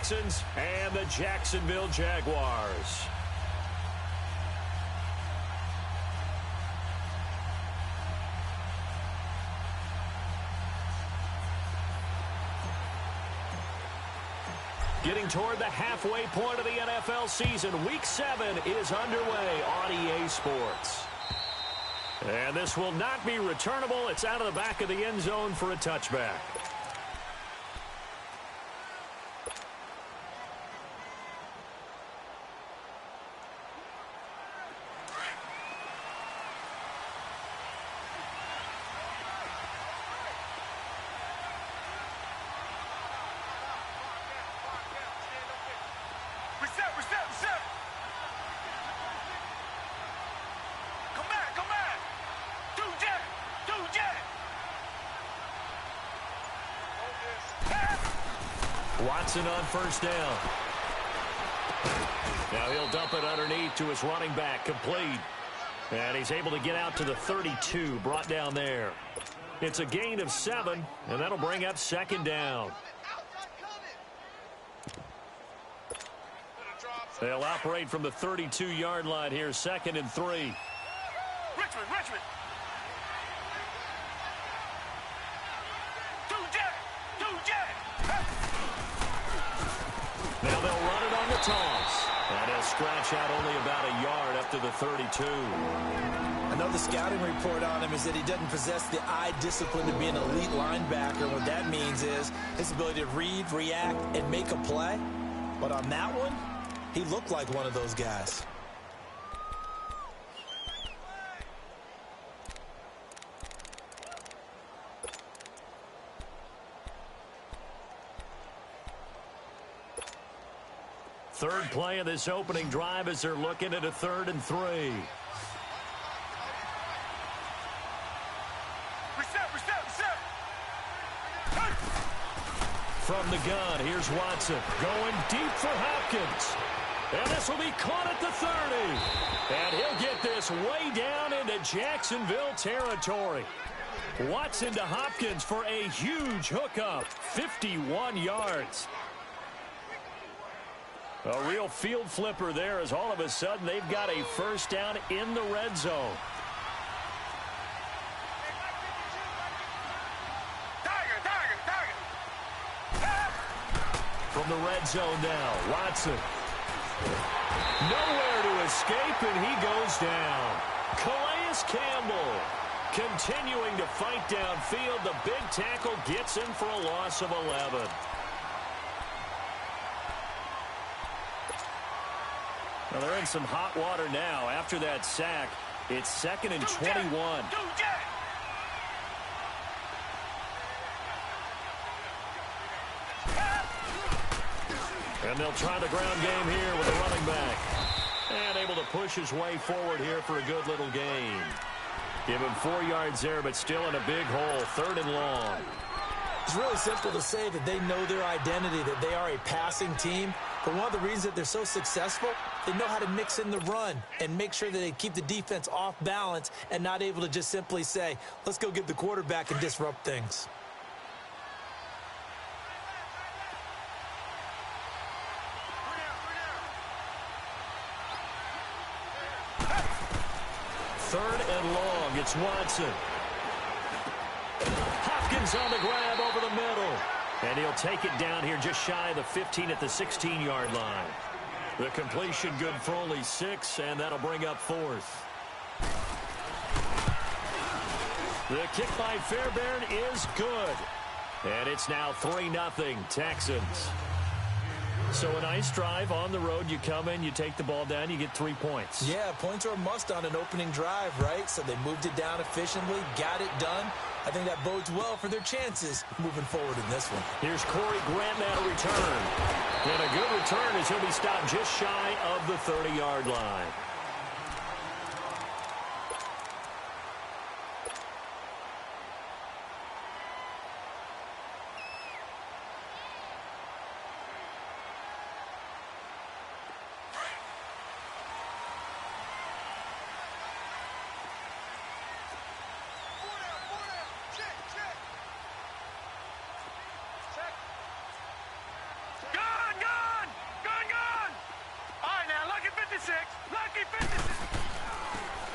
Texans and the Jacksonville Jaguars. Getting toward the halfway point of the NFL season, Week 7 is underway on EA Sports. And this will not be returnable. It's out of the back of the end zone for a touchback. Watson on first down. Now he'll dump it underneath to his running back, complete. And he's able to get out to the 32, brought down there. It's a gain of 7, and that'll bring up second down. They'll operate from the 32-yard line here, 2nd and 3. Richmond. Now they'll run it on the toss. And he'll scratch out only about a yard up to the 32. I know the scouting report on him is that he doesn't possess the eye discipline to be an elite linebacker. What that means is his ability to read, react, and make a play. But on that one, he looked like one of those guys. Third play of this opening drive as they're looking at a 3rd and 3. Reset. From the gun, here's Watson going deep for Hopkins. And this will be caught at the 30. And he'll get this way down into Jacksonville territory. Watson to Hopkins for a huge hookup, 51 yards. A real field flipper there as all of a sudden they've got a first down in the red zone. From the red zone now, Watson. Nowhere to escape, and he goes down. Calais Campbell continuing to fight downfield. The big tackle gets him for a loss of 11. Well, they're in some hot water now. After that sack, it's 2nd and 21. And they'll try the ground game here with a running back. And able to push his way forward here for a good little gain. Give him 4 yards there, but still in a big hole. 3rd and long. It's really simple to say that they know their identity, that they are a passing team. But one of the reasons that they're so successful, they know how to mix in the run and make sure that they keep the defense off balance and not able to just simply say, let's go get the quarterback and disrupt things. Third and long, it's Watson. Hopkins on the grab over the middle. And he'll take it down here just shy of the 15 at the 16-yard line. The completion good for only 6, and that'll bring up 4th. The kick by Fairbairn is good. And it's now 3-0 Texans. So a nice drive on the road. You come in, you take the ball down, you get 3 points. Yeah, points are a must on an opening drive, right? So they moved it down efficiently, got it done. I think that bodes well for their chances moving forward in this one. Here's Corey Grant now to return. And a good return as he'll be stopped just shy of the 30-yard line.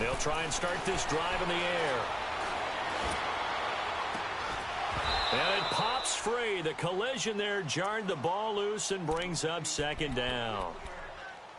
They'll try and start this drive in the air. And it pops free. The collision there jarred the ball loose and brings up second down.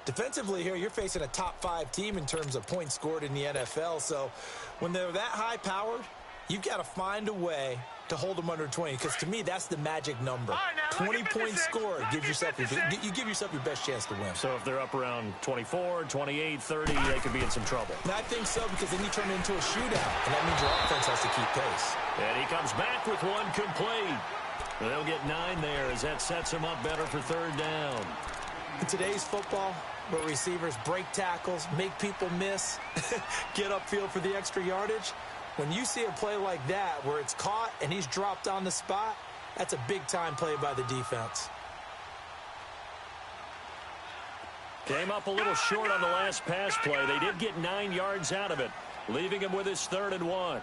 Defensively here, you're facing a top-5 team in terms of points scored in the NFL. So when they're that high-powered, you've got to find a way to hold them under 20, because to me, that's the magic number. 20 points scored. You give yourself your best chance to win. So if they're up around 24, 28, 30, they could be in some trouble. And I think so, because then you turn it into a shootout, and that means your offense has to keep pace. And he comes back with one complete. They'll get 9 there as that sets him up better for third down. In today's football, where receivers break tackles, make people miss, get upfield for the extra yardage, when you see a play like that where it's caught and he's dropped on the spot, that's a big-time play by the defense. Came up a little short on the last pass play. They did get 9 yards out of it, leaving him with his 3rd and 1.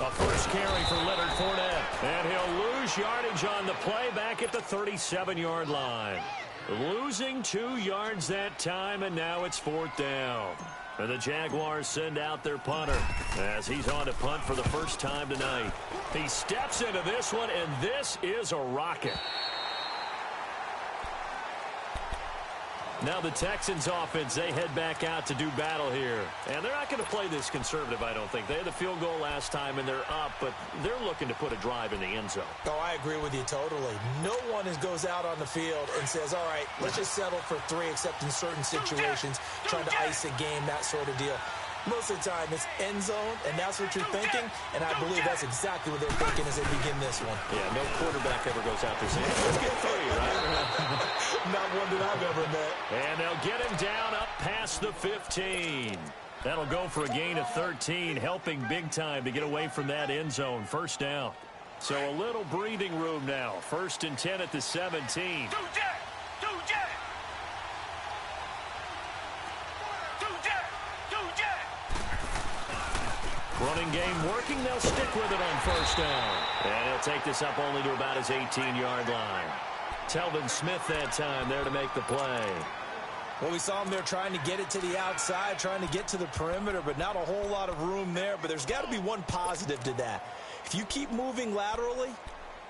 A first carry for Leonard Fournette. And he'll lose yardage on the play back at the 37-yard line. Losing 2 yards that time, and now it's 4th down. And the Jaguars send out their punter as he's on to punt for the first time tonight. He steps into this one, and this is a rocket. Now the Texans offense, they head back out to do battle here. And they're not going to play this conservative, I don't think. They had the field goal last time, and they're up, but they're looking to put a drive in the end zone. Oh, I agree with you totally. No one goes out on the field and says, all right, let's just settle for 3, except in certain situations, trying to ice a game, that sort of deal. Most of the time, it's end zone, and that's what you're thinking, and I believe that's exactly what they're thinking as they begin this one. Yeah, no quarterback ever goes out there saying, let's get 3, right? Not one that I've ever met. And they'll get him down up past the 15. That'll go for a gain of 13, helping big time to get away from that end zone. First down. So a little breathing room now. 1st and 10 at the 17. Running game working. They'll stick with it on first down. And he'll take this up only to about his 18-yard line. Telvin Smith that time there to make the play. Well, we saw him there trying to get it to the outside, trying to get to the perimeter, but not a whole lot of room there. But there's got to be one positive to that. If you keep moving laterally,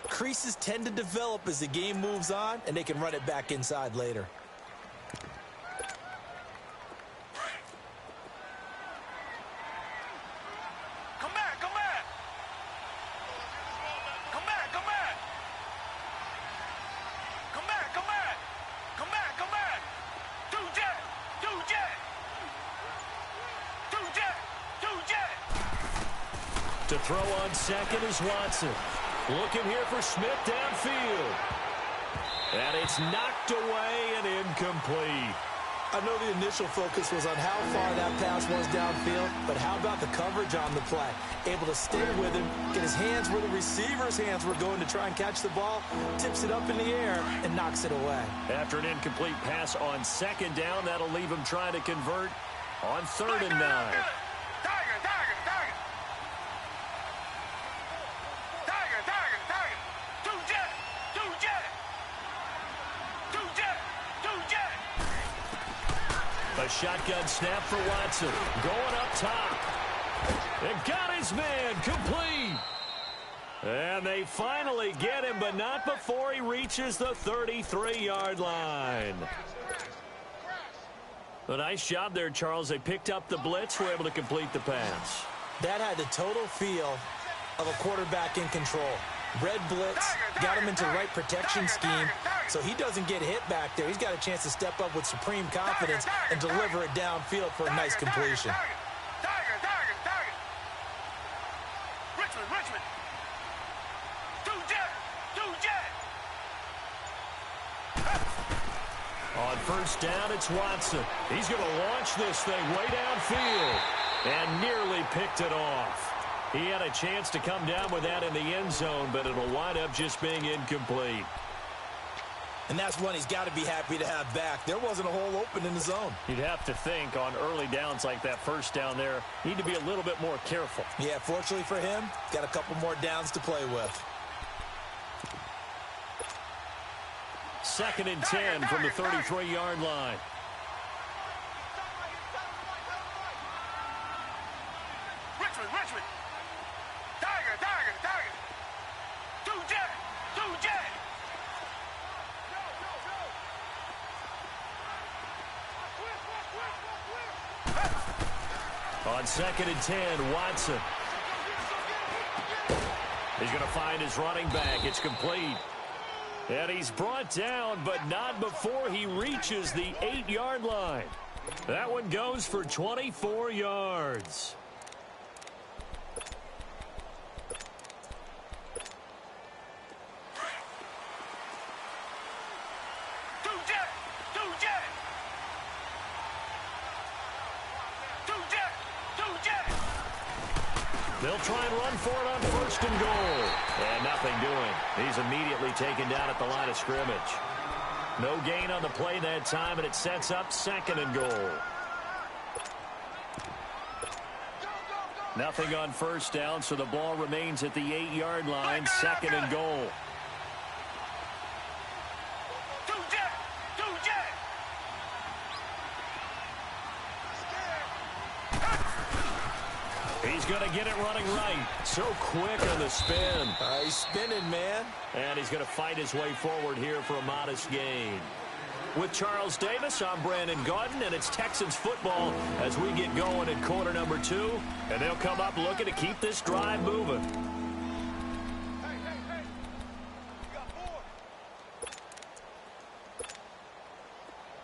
creases tend to develop as the game moves on, and they can run it back inside later. To throw on second is Watson. Looking here for Smith downfield. And it's knocked away and incomplete. I know the initial focus was on how far that pass was downfield, but how about the coverage on the play? Able to stay with him, get his hands where the receiver's hands were going to try and catch the ball, tips it up in the air, and knocks it away. After an incomplete pass on second down, that'll leave him trying to convert on 3rd and 9. A shotgun snap for Watson. Going up top. And got his man complete. And they finally get him, but not before he reaches the 33-yard line. A nice job there, Charles. They picked up the blitz, were able to complete the pass. That had the total feel of a quarterback in control. Red blitz, got him into the right protection scheme, so he doesn't get hit back there. He's got a chance to step up with supreme confidence and deliver it downfield for a nice completion. Richmond. On first down, it's Watson. He's going to launch this thing way downfield and nearly picked it off. He had a chance to come down with that in the end zone, but it'll wind up just being incomplete. And that's one he's got to be happy to have back. There wasn't a hole open in the zone. You'd have to think on early downs like that first down there, need to be a little bit more careful. Yeah, fortunately for him, got a couple more downs to play with. 2nd and 10 from the 33-yard line. On 2nd and 10, Watson. He's going to find his running back. It's complete. And he's brought down, but not before he reaches the 8-yard line. That one goes for 24 yards. They'll try and run for it on 1st and goal. And nothing doing. He's immediately taken down at the line of scrimmage. No gain on the play that time, and it sets up 2nd and goal. Nothing on 1st down, so the ball remains at the 8-yard line, 2nd and goal. He's going to get it running right. So quick on the spin. He's spinning, man. And he's going to fight his way forward here for a modest gain. With Charles Davis, I'm Brandon Gaudin, and it's Texans football as we get going in quarter number 2. And they'll come up looking to keep this drive moving.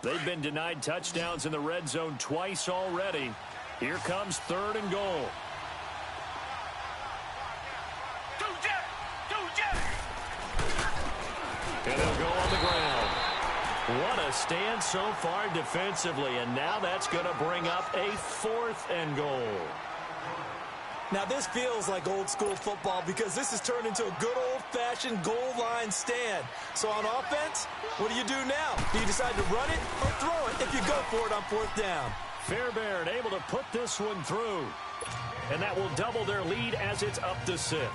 They've been denied touchdowns in the red zone twice already. Here comes 3rd and goal. And they'll go on the ground. What a stand so far defensively, and now that's going to bring up a 4th and goal. Now, this feels like old-school football because this has turned into a good old-fashioned goal line stand. So on offense, what do you do now? Do you decide to run it or throw it if you go for it on 4th down? Fairbairn able to put this one through. And that will double their lead as it's up to 6.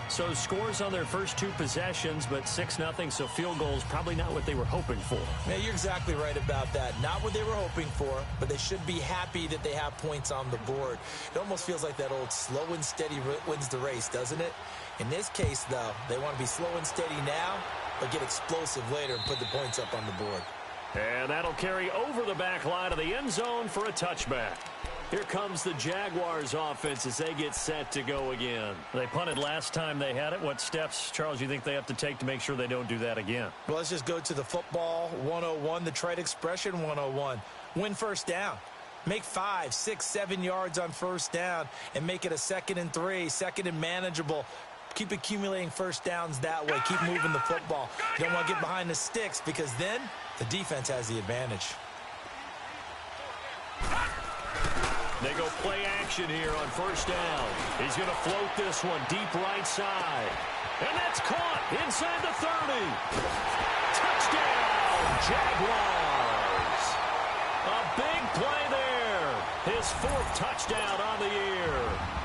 So scores on their first 2 possessions, but 6-0, so field goals probably not what they were hoping for. Yeah, you're exactly right about that. Not what they were hoping for, but they should be happy that they have points on the board. It almost feels like that old slow and steady wins the race, doesn't it? In this case, though, they want to be slow and steady now, but get explosive later and put the points up on the board. And that'll carry over the back line of the end zone for a touchback. Here comes the Jaguars offense as they get set to go again. They punted last time they had it. What steps, Charles, you think they have to take to make sure they don't do that again? Well, let's just go to the football 101, the trite expression 101. Win 1st down. Make 5, 6, 7 yards on 1st down and make it a 2nd and 3, 2nd and manageable. Keep accumulating 1st downs that way. Keep moving the football. You don't want to get behind the sticks because then the defense has the advantage. They go play action here on 1st down. He's going to float this one deep right side. And that's caught inside the 30. Touchdown, Jaguars. A big play there. His 4th touchdown on the year.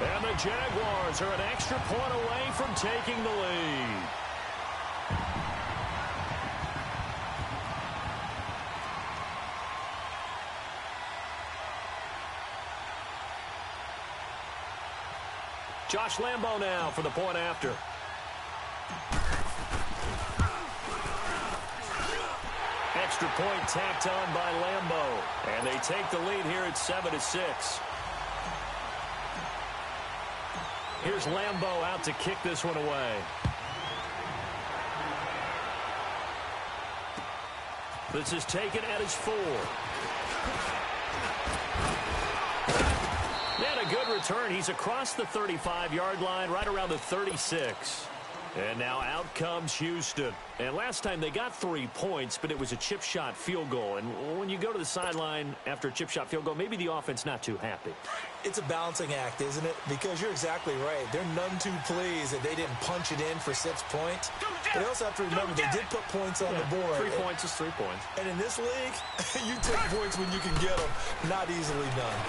And the Jaguars are an extra point away from taking the lead. Josh Lambo now for the point after. Extra point tacked on by Lambo. And they take the lead here at 7-6. Here's Lambo out to kick this one away. This is taken at his 4. And a good return. He's across the 35-yard line, right around the 36. And now out comes Houston. And last time they got 3 points, but it was a chip shot field goal. And when you go to the sideline after a chip shot field goal, maybe the offense not too happy. It's a balancing act, isn't it? Because you're exactly right. They're none too pleased that they didn't punch it in for 6 points. But they also have to remember they did put points on the board. 3 points is 3 points. And in this league, you take points when you can get them. Not easily done.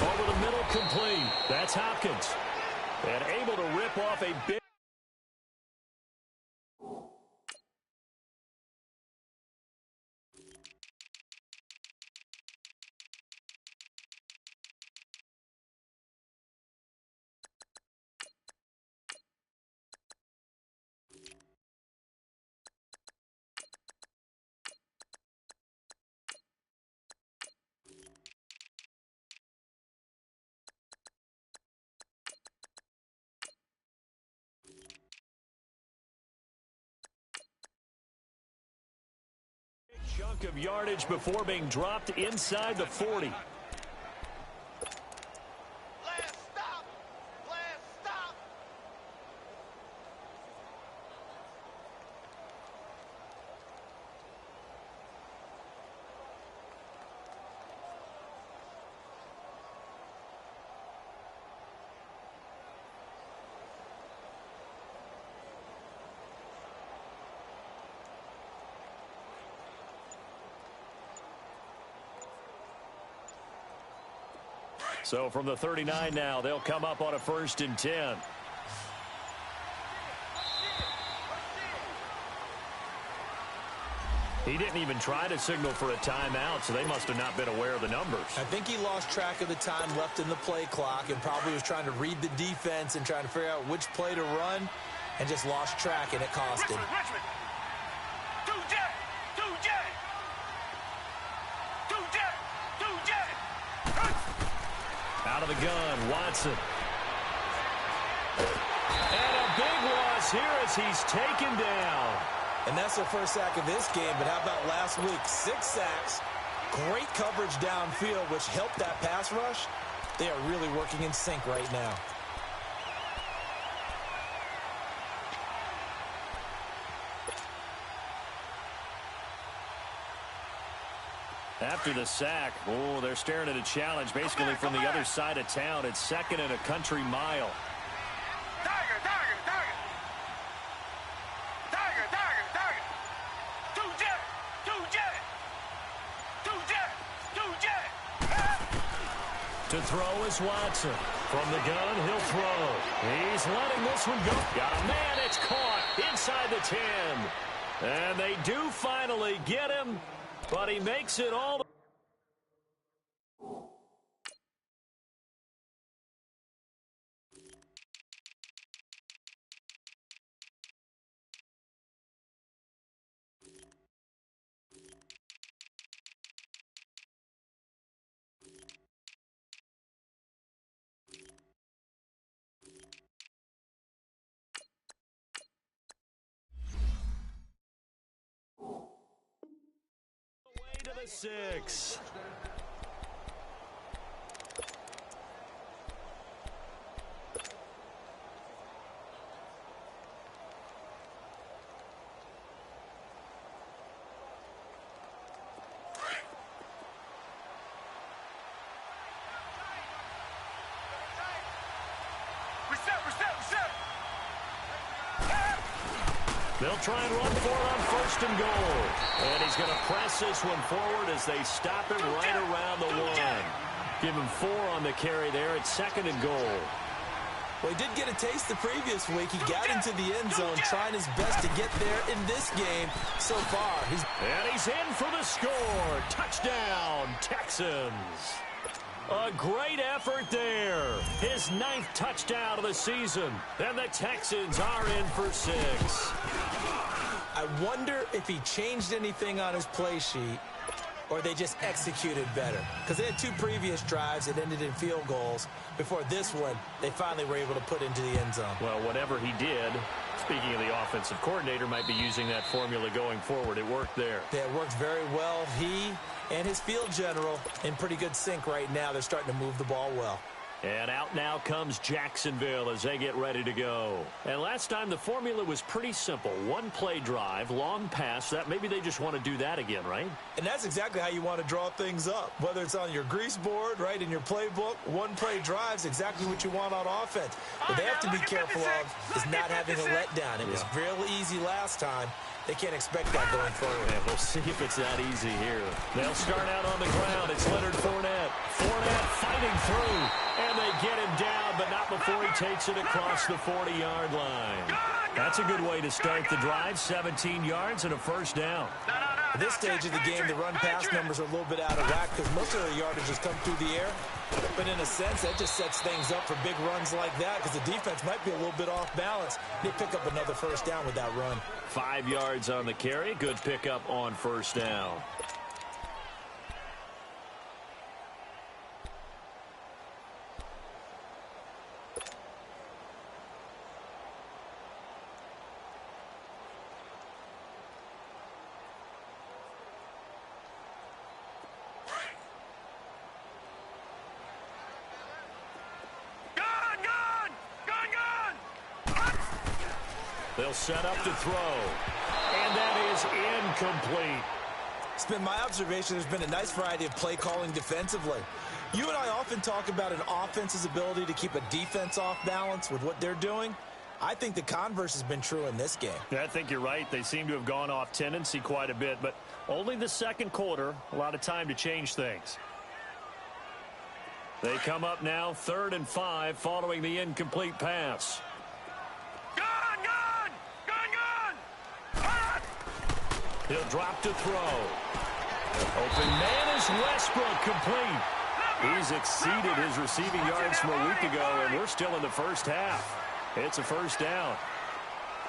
Over the middle, complete. That's Hopkins. And able to rip off a big... chunk of yardage before being dropped inside the 40. Last stop. Last stop. So from the 39 now, they'll come up on a 1st and 10. He didn't even try to signal for a timeout, so they must have not been aware of the numbers. I think he lost track of the time left in the play clock and probably was trying to read the defense and trying to figure out which play to run and just lost track, and it cost him. Richmond. 2J. 2J. 2J. 2J. Out of the gun, Watson. And a big loss here as he's taken down. And that's their first sack of this game, but how about last week? 6 sacks, great coverage downfield, which helped that pass rush. They are really working in sync right now. After the sack, they're staring at a challenge basically from the other side of town. It's 2nd and a country mile. Tiger, tiger, tiger. Tiger, tiger, tiger. 2J. 2J. 2J. 2J. To throw is Watson. From the gun, he'll throw. He's letting this one go. Got a man, it's caught inside the 10. And they do finally get him, but he makes it all the way to the 6. Reset. They'll try and run for it on 1st and goal. And he's going to press this one forward as they stop him right around the 1. Give him 4 on the carry there. It's 2nd and goal. Well, he did get a taste the previous week. He got into the end zone trying his best to get there in this game so far. And he's in for the score. Touchdown, Texans. A great effort there. His 9th touchdown of the season. And the Texans are in for 6. I wonder if he changed anything on his play sheet or they just executed better. Because they had 2 previous drives that ended in field goals. Before this one, they finally were able to put into the end zone. Well, whatever he did, speaking of the offensive coordinator, might be using that formula going forward. It worked there. Yeah, it worked very well. He and his field general in pretty good sync right now. They're starting to move the ball well. And out now comes Jacksonville as they get ready to go. And last time the formula was pretty simple. 1 play drive, long pass. That maybe they just want to do that again, right? And that's exactly how you want to draw things up. Whether it's on your grease board, right, in your playbook, 1 play drive is exactly what you want on offense. What they have to be careful of is not having a letdown. It was real easy last time. They can't expect that going forward. And we'll see if it's that easy here. They'll start out on the ground. It's Leonard Fournette. Fournette fighting through. And they get him down, but not before he takes it across the 40-yard line. That's a good way to start the drive. 17 yards and a 1st down. At this stage of the game, the run-pass numbers are a little bit out of whack because most of their yardage has come through the air. But in a sense, that just sets things up for big runs like that because the defense might be a little bit off balance. They pick up another 1st down with that run. 5 yards on the carry. Good pickup on 1st down. They'll set up to throw. And that is incomplete. It's been my observation there's been a nice variety of play calling defensively. You and I often talk about an offense's ability to keep a defense off balance with what they're doing. I think the converse has been true in this game. Yeah, I think you're right. They seem to have gone off tendency quite a bit, but only the second quarter, a lot of time to change things. They come up now 3rd and 5 following the incomplete pass. Gun! He'll drop to throw. Open man is Westbrook, complete. He's exceeded his receiving yards from a week ago, and we're still in the first half. It's a first down.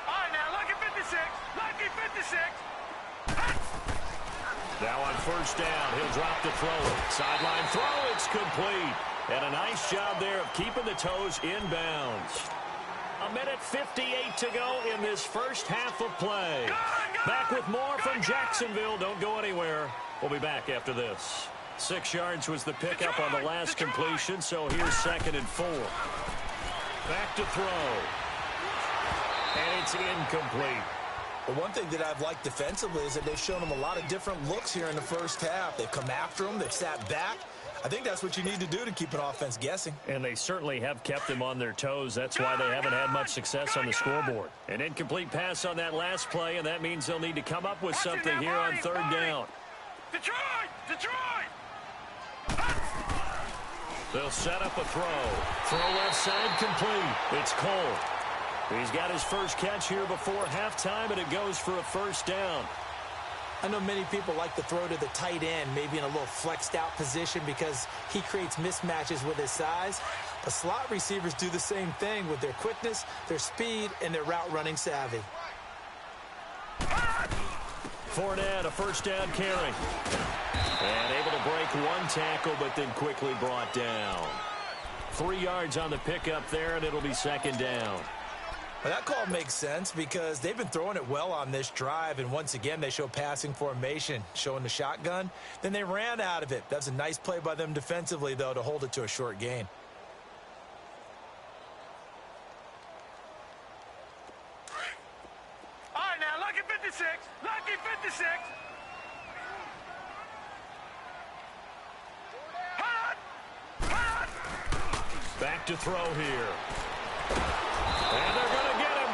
All right, now, lucky 56. Lucky 56. Now on first down, he'll drop to throw it. Sideline throw, it's complete. And a nice job there of keeping the toes inbounds. 1:58 to go in this first half of play. Back with more from Jacksonville. Don't go anywhere. We'll be back after this. 6 yards was the pickup on the last completion, so here's 2nd and 4. Back to throw. And it's incomplete. The one thing that I've liked defensively is that they've shown them a lot of different looks here in the first half. They've come after them. They've sat back. I think that's what you need to do to keep an offense guessing. And they certainly have kept them on their toes. That's why they haven't had much success on the scoreboard. An incomplete pass on that last play, and that means they'll need to come up with something here on 3rd down. Detroit! They'll set up a throw. Throw left side complete. It's Cole. He's got his first catch here before halftime, and it goes for a first down. I know many people like to throw to the tight end, maybe in a little flexed out position because he creates mismatches with his size. But slot receivers do the same thing with their quickness, their speed, and their route running savvy. Fournette, a first down carry. And able to break one tackle, but then quickly brought down. 3 yards on the pickup there, and it'll be 2nd down. Well, that call makes sense because they've been throwing it well on this drive, and once again they show passing formation, showing the shotgun. Then they ran out of it. That's a nice play by them defensively, though, to hold it to a short gain. All right, now, lucky 56. Lucky 56. Back to throw here. And they're going to get him.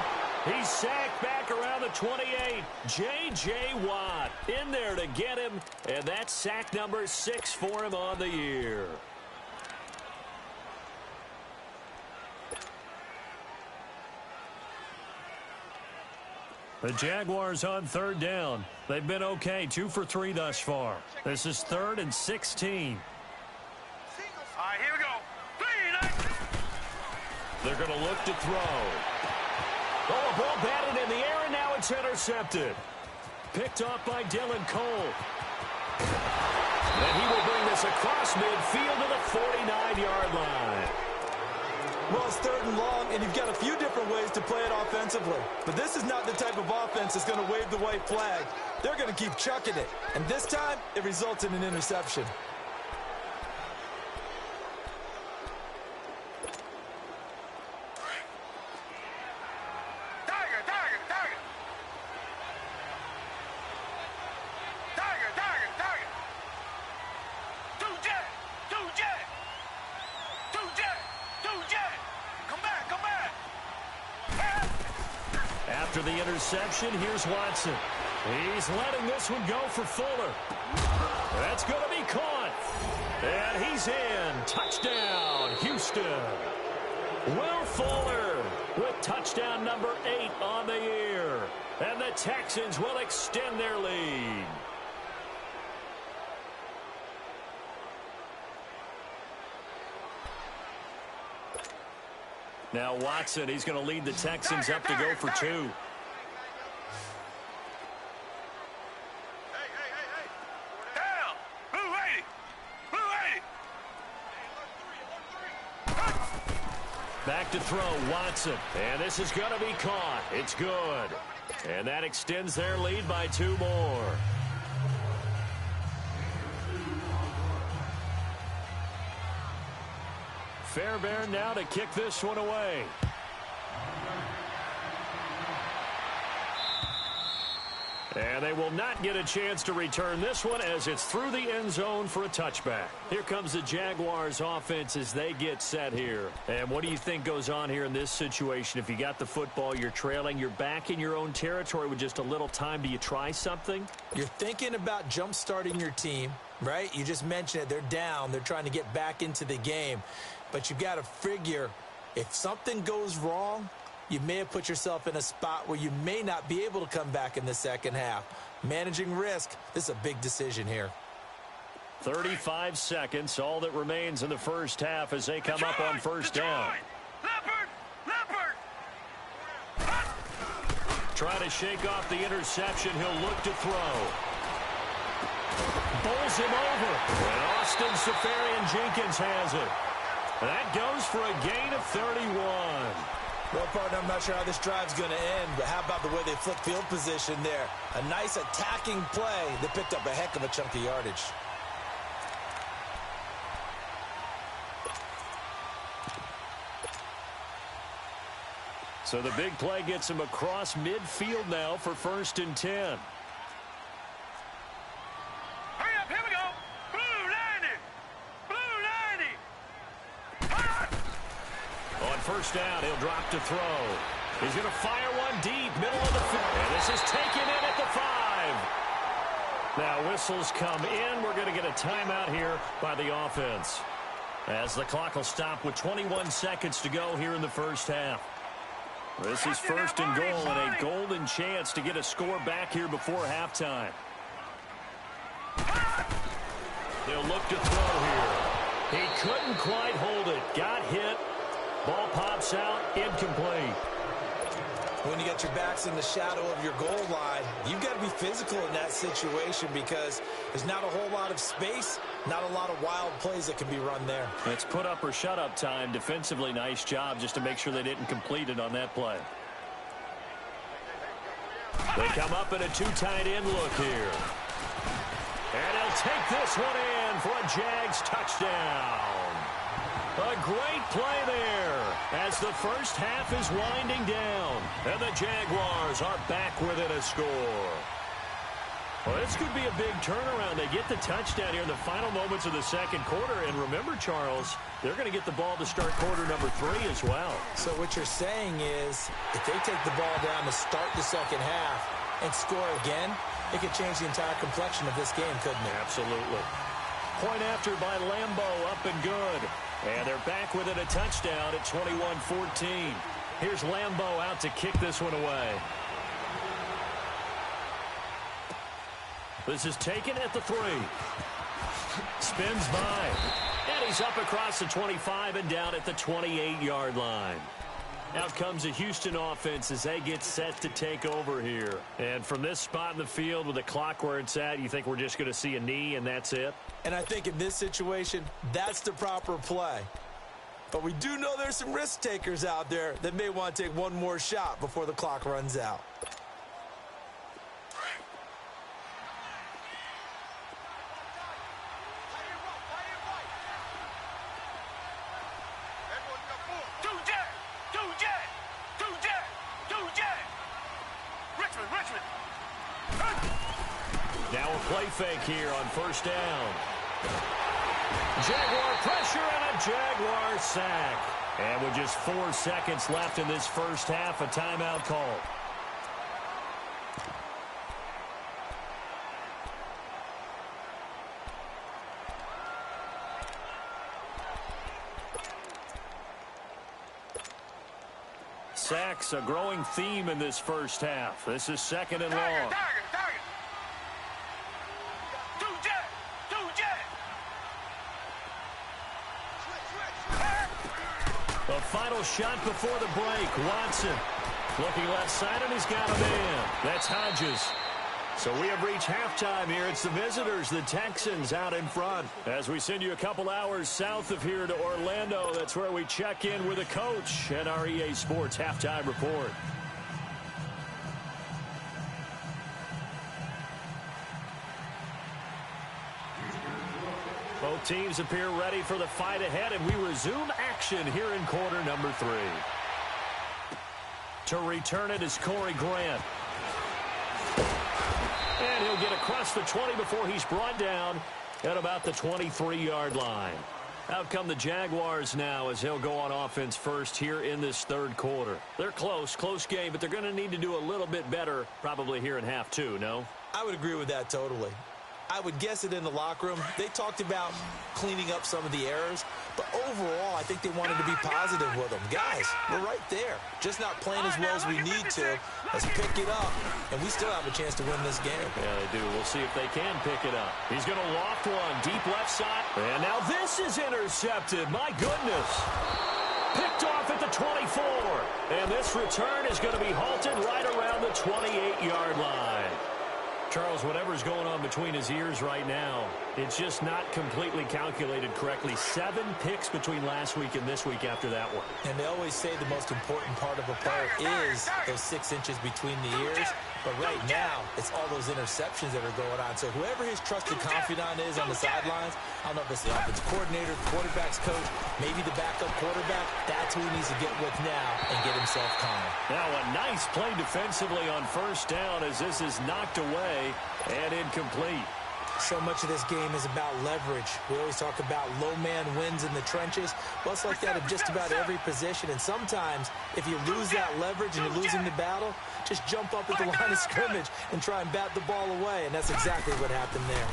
He's sacked back around the 28. J.J. Watt in there to get him. And that's sack number 6 for him on the year. The Jaguars on 3rd down. They've been okay, 2 for 3 thus far. This is 3rd and 16. All right, here we go. 3, 9. They're going to look to throw. Oh, a ball batted in the air, and now it's intercepted. Picked off by Dylan Cole. And he will bring this across midfield to the 49-yard line. Well, it's 3rd and long, and you've got a few different ways to play it offensively. But this is not the type of offense that's going to wave the white flag. They're going to keep chucking it. And this time, it results in an interception. After the interception, here's Watson. He's letting this one go for Fuller. That's going to be caught. And he's in. Touchdown, Houston. Will Fuller with touchdown number 8 on the year. And the Texans will extend their lead. Now Watson, he's going to lead the Texans up to go for 2. Hey. Down. Blue 80. Blue 80. Back to throw, Watson. And this is going to be caught. It's good. And that extends their lead by 2 more. Fairbairn now to kick this one away. And they will not get a chance to return this one as it's through the end zone for a touchback. Here comes the Jaguars offense as they get set here. And what do you think goes on here in this situation? If you got the football, you're trailing, you're back in your own territory with just a little time. Do you try something? You're thinking about jump-starting your team, right? You just mentioned it. They're down. They're trying to get back into the game. But you've got to figure if something goes wrong, you may have put yourself in a spot where you may not be able to come back in the second half. Managing risk, this is a big decision here. 35 seconds, all that remains in the first half as they come up on first down. Leopard! Try to shake off the interception. He'll look to throw. Bowls him over. And Austin Safarian-Jenkins has it. That goes for a gain of 31. Well, partner, I'm not sure how this drive's going to end, but how about the way they flip field position there? A nice attacking play that picked up a heck of a chunk of yardage. So the big play gets him across midfield now for 1st and 10. Hurry up, here we go. Blue 90. On first down, he'll drop to throw. He's going to fire one deep, middle of the field. And this is taken in at the 5. Now whistles come in. We're going to get a timeout here by the offense, as the clock will stop with 21 seconds to go here in the first half. This is 1st and goal and a golden chance to get a score back here before halftime. They'll look to throw here. He couldn't quite hold it. Got hit. Ball pops out. Incomplete. When you got your backs in the shadow of your goal line, you've got to be physical in that situation because there's not a whole lot of space, not a lot of wild plays that can be run there. It's put up or shut up time. Defensively, nice job just to make sure they didn't complete it on that play. They come up in a 2 tight end look here. And he'll take this one in for a Jags touchdown. A great play there as the first half is winding down. And the Jaguars are back within a score. Well, this could be a big turnaround. They get the touchdown here in the final moments of the second quarter. And remember, Charles, they're going to get the ball to start quarter number 3 as well. So what you're saying is if they take the ball down to start the second half and score again, it could change the entire complexion of this game, couldn't it? Absolutely. Point after by Lambeau, up and good. And they're back within a touchdown at 21-14. Here's Lambeau out to kick this one away. This is taken at the 3. Spins by. And he's up across the 25 and down at the 28-yard line. Out comes the Houston offense as they get set to take over here. And from this spot in the field with the clock where it's at, you think we're just going to see a knee and that's it? And I think in this situation, that's the proper play. But we do know there's some risk takers out there that may want to take one more shot before the clock runs out. Now a play fake here on first down. Jaguar pressure and a Jaguar sack. And with just 4 seconds left in this first half, a timeout call. Sacks, a growing theme in this first half. This is 2nd and long. The final shot before the break. Watson looking left side, and he's got a man. That's Hodges. So we have reached halftime here. It's the visitors, the Texans, out in front. As we send you a couple hours south of here to Orlando, that's where we check in with a coach at our EA Sports Halftime Report. Both teams appear ready for the fight ahead, and we resume action here in quarter number 3. To return it is Corey Grant. And he'll get across the 20 before he's brought down at about the 23-yard line. Out come the Jaguars now as he'll go on offense first here in this third quarter. They're close game, but they're going to need to do a little bit better probably here in half two, no? I would agree with that totally. I would guess it in the locker room. They talked about cleaning up some of the errors, but overall, I think they wanted to be positive with them. Guys, we're right there. Just not playing as well as we need to. Let's pick it up, and we still have a chance to win this game. Yeah, they do. We'll see if they can pick it up. He's going to loft one, deep left side. And now this is intercepted. My goodness. Picked off at the 24. And this return is going to be halted right around the 28-yard line. Charles, whatever's going on between his ears right now, it's just not completely calculated correctly. 7 picks between last week and this week after that one. And they always say the most important part of a player is those 6 inches between the ears. But right now, it's all those interceptions that are going on. So whoever his trusted confidant is on the sidelines, I don't know if it's the offensive coordinator, the quarterback's coach, maybe the backup quarterback, that's who he needs to get with now and get himself calm. Now a nice play defensively on first down as this is knocked away and incomplete. So much of this game is about leverage. We always talk about low man wins in the trenches. Well, it's like that at just about every position. And sometimes, if you lose that leverage and you're losing the battle, just jump up at the line of scrimmage and try and bat the ball away. And that's exactly what happened there.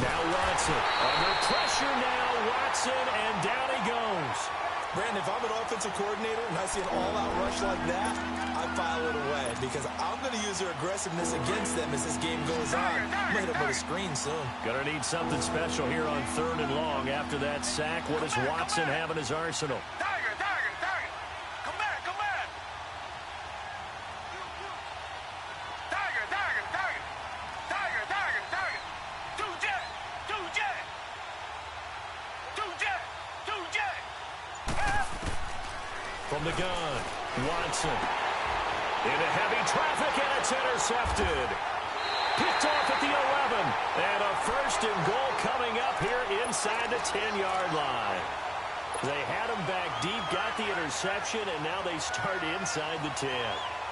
Now Watson. Under pressure now, Watson, and down he goes. Brandon, if I'm an offensive coordinator and I see an all-out rush like that, I file it away because I'm going to use their aggressiveness against them as this game goes on. I'm going to hit them with a screen soon. Going to need something special here on 3rd and long. After that sack, what does Watson have in his arsenal? Tiger. Come back. Tiger. 2 jet. From the gun, Watson. Into heavy traffic, and it's intercepted. Picked off at the 11. And a 1st and goal coming up here inside the 10-yard line. They had him back deep, got the interception, and now they start inside the 10.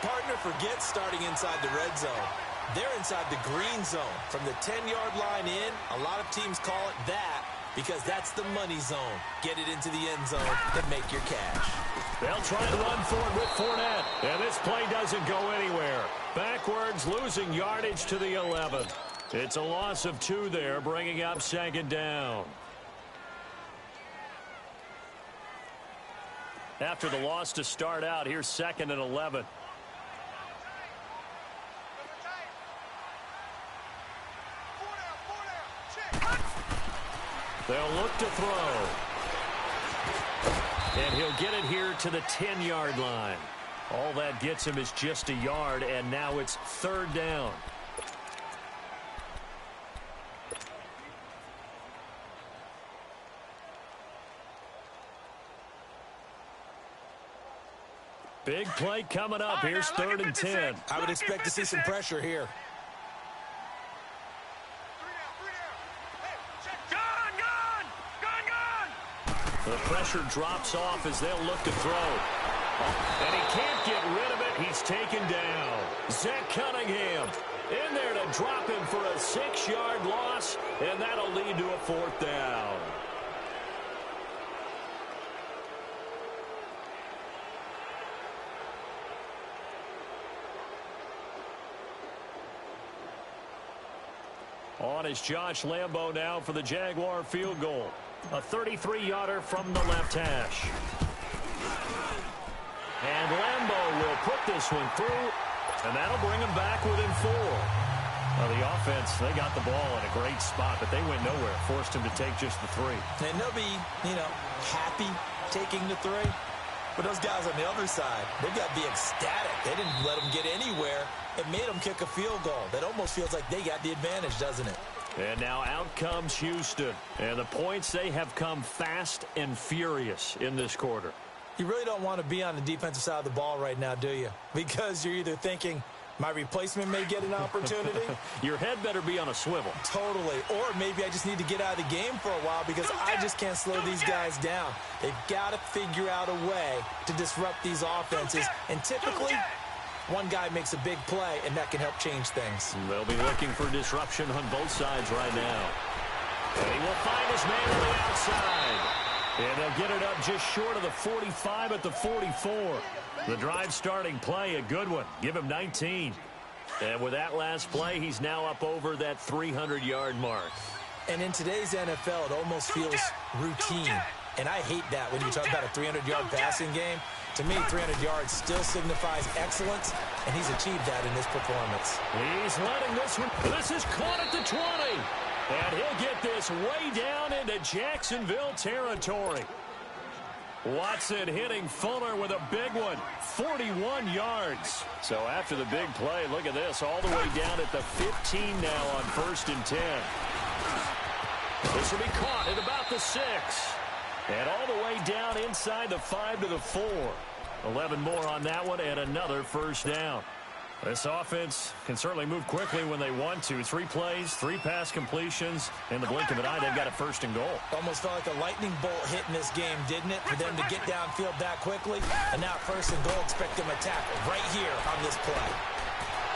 Partner forgets starting inside the red zone. They're inside the green zone. From the 10-yard line in, a lot of teams call it that because that's the money zone. Get it into the end zone and make your cash. They'll try and run for it with Fournette. And this play doesn't go anywhere. Backwards, losing yardage to the 11. It's a loss of 2 there, bringing up 2nd down. After the loss to start out, here's 2nd and 11. They'll look to throw. And he'll get it here to the 10-yard line. All that gets him is just a yard, and now it's 3rd down. Big play coming up. Here's 3rd and 10. I would expect to see some pressure here. The pressure drops off as they'll look to throw. And he can't get rid of it. He's taken down. Zach Cunningham in there to drop him for a 6-yard loss, and that'll lead to a 4th down. On is Josh Lambo now for the Jaguar field goal. A 33-yarder from the left hash. And Lambo will put this one through, and that'll bring him back within 4. Well, the offense, they got the ball in a great spot, but they went nowhere. Forced him to take just the 3. And they'll be, happy taking the 3. But those guys on the other side, they've got to be ecstatic. They didn't let them get anywhere. It made them kick a field goal. That almost feels like they got the advantage, doesn't it? And now out comes Houston. And the points, they have come fast and furious in this quarter. You really don't want to be on the defensive side of the ball right now, do you? Because you're either thinking, my replacement may get an opportunity. Your head better be on a swivel. Totally. Or maybe I just need to get out of the game for a while because I just can't slow these guys down. They've got to figure out a way to disrupt these offenses. And typically, One guy makes a big play, and that can help change things. They'll be looking for disruption on both sides right now. And he will find his man on the outside. And they'll get it up just short of the 45 at the 44. The drive starting play, a good one. Give him 19. And with that last play, he's now up over that 300-yard mark. And in today's NFL, it almost feels routine. And I hate that when you talk about a 300-yard passing game. To me, 300 yards still signifies excellence, and he's achieved that in this performance. He's letting this one. This is caught at the 20. And he'll get this way down into Jacksonville territory. Watson hitting Fuller with a big one, 41 yards. So after the big play, look at this, all the way down at the 15 now on 1st and 10. This will be caught at about the 6. And all the way down inside the 5 to the 4. 11 more on that one and another first down. This offense can certainly move quickly when they want to. 3 plays, 3 pass completions. In the blink of an eye, they've got a 1st and goal. Almost felt like a lightning bolt hit in this game, didn't it? For them to get downfield that quickly. And now 1st and goal, expect them to tackle right here on this play.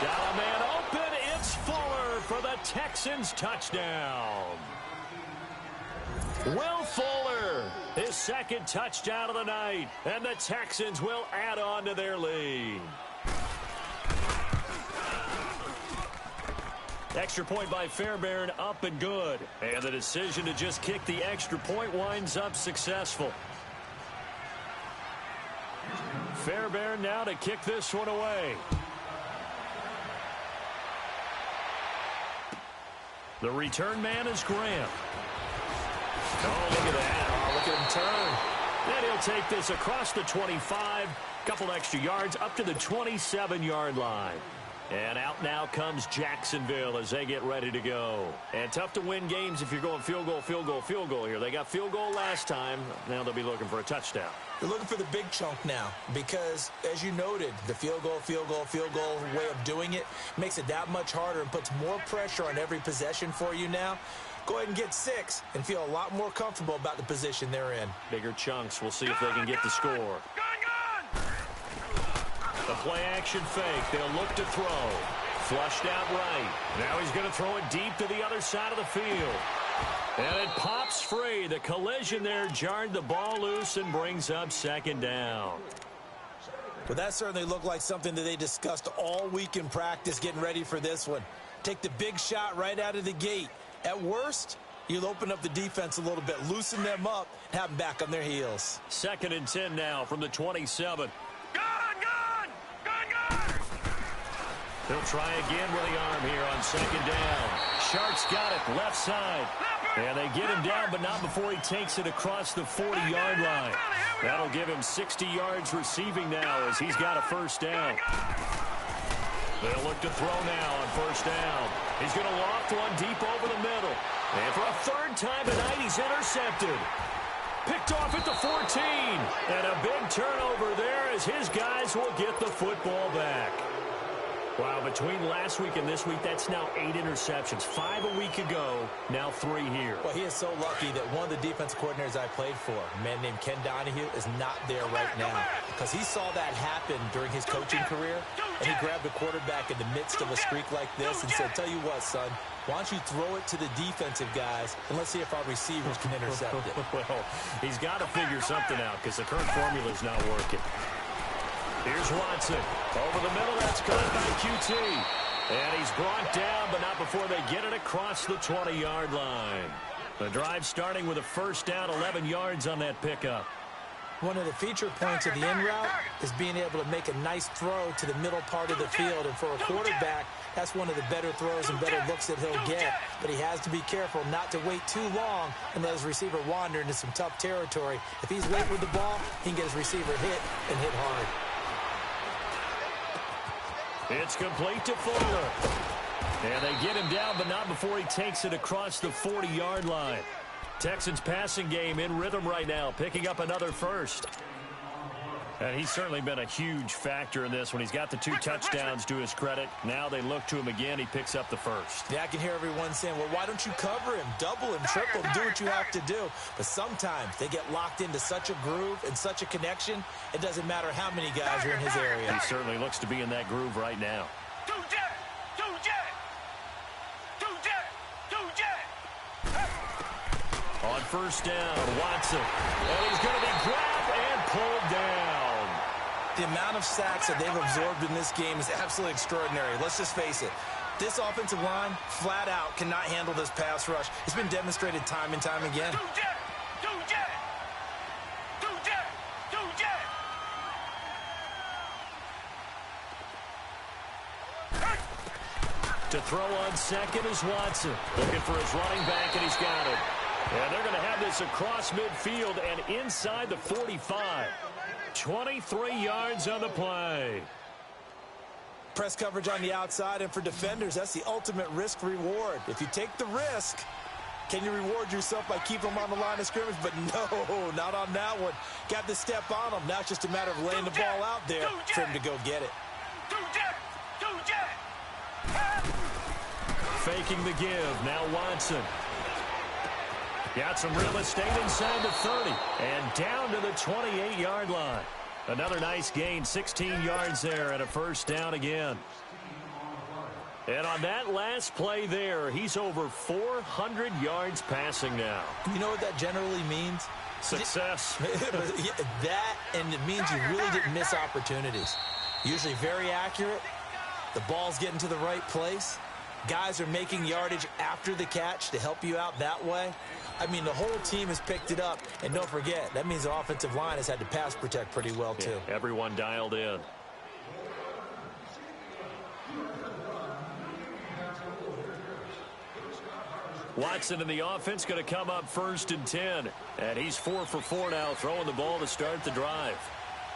Got a man open. It's Fuller for the Texans touchdown. Will Fuller, his 2nd touchdown of the night. And the Texans will add on to their lead. Extra point by Fairbairn, up and good. And the decision to just kick the extra point winds up successful. Fairbairn now to kick this one away. The return man is Graham. Oh, look at that. Oh, look at him turn. And he'll take this across the 25. Couple extra yards up to the 27-yard line. And out now comes Jacksonville as they get ready to go. And tough to win games if you're going field goal, field goal, field goal here. They got field goal last time. Now they'll be looking for a touchdown. They're looking for the big chunk now because, as you noted, the field goal way of doing it makes it that much harder and puts more pressure on every possession for you now. Go ahead and get 6 and feel a lot more comfortable about the position they're in. Bigger chunks. We'll see if they can get the score. The play action fake. They'll look to throw. Flushed out right. Now he's going to throw it deep to the other side of the field. And it pops free. The collision there jarred the ball loose and brings up 2nd down. Well, that certainly looked like something that they discussed all week in practice getting ready for this one. Take the big shot right out of the gate. At worst, you'll open up the defense a little bit, loosen them up, and have them back on their heels. 2nd and 10 now from the 27. He'll try again with the arm here on 2nd down. Shark's got it, left side. And they get him down, but not before he takes it across the 40-yard line. That'll give him 60 yards receiving now as he's got a 1st down. They'll look to throw now on 1st down. He's going to loft one deep over the middle. And for a 3rd time tonight, he's intercepted. Picked off at the 14. And a big turnover there as his guys will get the football back. Wow, between last week and this week, that's now 8 interceptions. 5 a week ago, now 3 here. Well, he is so lucky that one of the defense coordinators I played for, a man named Ken Donahue, is not there right now. Because he saw that happen during his coaching career, and he grabbed a quarterback in the midst of a streak like this and said, tell you what, son, why don't you throw it to the defensive guys, and let's see if our receivers can intercept it. Well, he's got to figure something out because the current formula is not working. Here's Watson. Over the middle, that's caught by QT. And he's brought down, but not before they get it across the 20-yard line. The drive starting with a 1st down, 11 yards on that pickup. One of the feature points of the in route is being able to make a nice throw to the middle part of the field. And for a quarterback, that's one of the better throws and better looks that he'll get. But he has to be careful not to wait too long and let his receiver wander into some tough territory. If he's late with the ball, he can get his receiver hit and hit hard. It's complete to Fuller. And they get him down, but not before he takes it across the 40-yard line. Texans passing game in rhythm right now, picking up another 1st. And he's certainly been a huge factor in this when he's got the 2 touchdowns to his credit. Now they look to him again. He picks up the first. Yeah, I can hear everyone saying, well, why don't you cover him, double him, triple him, do what you have to do. But sometimes they get locked into such a groove and such a connection, it doesn't matter how many guys are in his area. He certainly looks to be in that groove right now. On first down, Watson. And he's going to be grabbed and pulled down. The amount of sacks that they've absorbed in this game is absolutely extraordinary. Let's just face it. This offensive line, flat out, cannot handle this pass rush. It's been demonstrated time and time again. To throw on second is Watson. Looking for his running back, and he's got it. And they're going to have this across midfield and inside the 45. 23 yards on the play. Press coverage on the outside, and for defenders, that's the ultimate risk-reward. If you take the risk, can you reward yourself by keeping them on the line of scrimmage? But no, not on that one. Got to step on them. Now it's just a matter of laying the ball out there for him to go get it. Faking the give. Now Watson. Got some real estate inside the 30. And down to the 28-yard line. Another nice gain, 16 yards there, and a first down again. And on that last play there, he's over 400 yards passing now. You know what that generally means? Success. That, and it means you really didn't miss opportunities. Usually very accurate. The ball's getting to the right place. Guys are making yardage after the catch to help you out that way. I mean, the whole team has picked it up. And don't forget, that means the offensive line has had to pass protect pretty well, too. Yeah, everyone dialed in. Watson in the offense going to come up 1st and 10. And he's 4 for 4 now, throwing the ball to start the drive.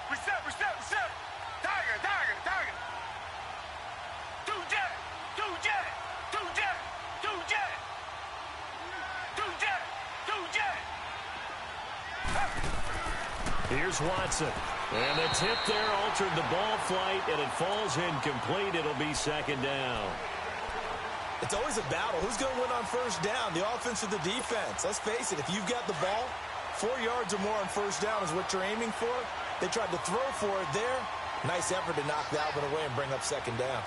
Reset. Tiger. Here's Watson. And the tip there altered the ball flight, and it falls incomplete. It'll be 2nd down. It's always a battle. Who's going to win on first down, the offense or the defense? Let's face it, if you've got the ball, 4 yards or more on first down is what you're aiming for. They tried to throw for it there. Nice effort to knock that one away and bring up 2nd down.